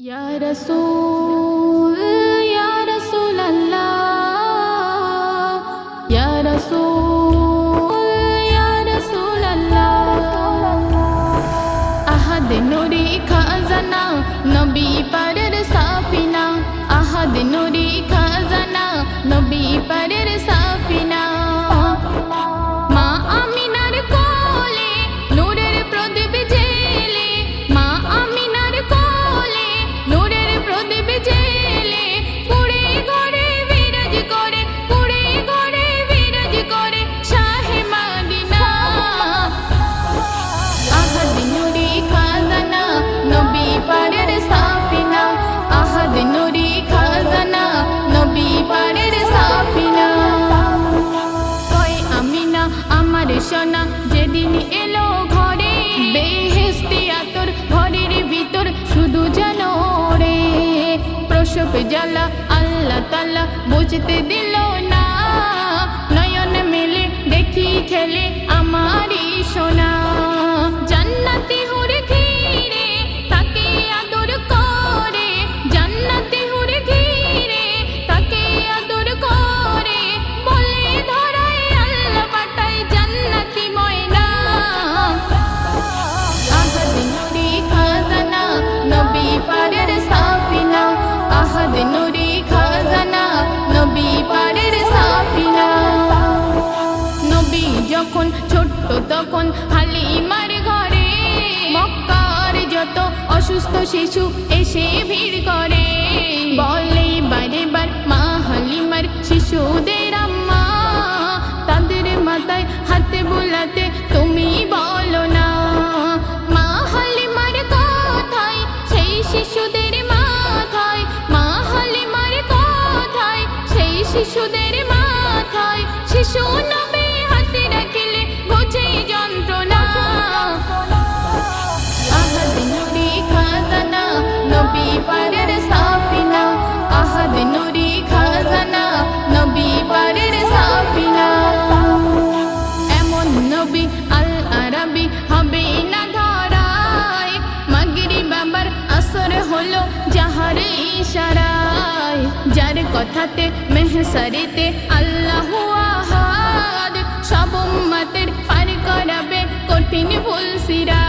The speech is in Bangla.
ইয়া রাসূল ইয়া রাসূলাল্লাহ ইয়া রাসূল ইয়া রাসূলাল্লাহ আহাদ নূরি খাজানা নবী পারের সাফিনা আহাদ নূরি খাজানা নবী পারের সাফিনা মা আমিনার কোলে নূরের প্রদীপ জেলে মা আমিনার কোলে নূরের প্রদীপ জেলে পুরে ঘরে বিরাজ করে পুরে ঘরে বিরাজ করে শাহে মদিনা আহাদ নূরি খাজানা নবী পারের সাফিনা আহাদ নূরি খাজানা নবী পারের সাফিনা কয় আমিনা আমার সোনা যেদিন এলো ঘরে বেহেশতি আতর ঘরের ভিতর শুধু জানো রে প্রসব জ্বালা আল্লাহ তাআলা বুঝতে দিল না নয়ন মেলে দেখি খেলে আমারই সোনা জান্নাতি হুর ঘিরে তাকে আদর করে জান্নাতি হুর ঘিরে তাকে আদর করে বলে ধরায় আল্লাহ পাঠায় জান্নাতি ময়না আহাদ নূরি খাজানা নবী পারের সাফিনা আহাদ নূরি খাজানা নবী পারের সাফিনা নবী যখন ছোট্ট তখন হালিমার ঘরে মক্কার যত অসুস্থ শিশু এসে ভিড় করে বলে বারে বার মা হালিমার শিশুদের আম্মা তাদের মাথায় হাতে বুলাতে তুমি বলো না মা হালিমার কথায় সেই শিশুদের মাথায় মা হালিমার কথায় সেই শিশুদের মাথায় শিশু নবী হাতে রাখিলে বোঝে যন্ত্রণা আহাদ নূরি খাজানা নবী পারের সাফিনা আহাদ নূরি খাজানা নবী পারের সাফিনা এমন নবী আল আরাবি হবে না ধরায় মাগরিব আবার আসর হলো যাহার ইশারায় যার কথাতে মেহসারিতে আল্লাহু আহাদ সব উম্মতের পার করাবে কঠিন ফুলসিরা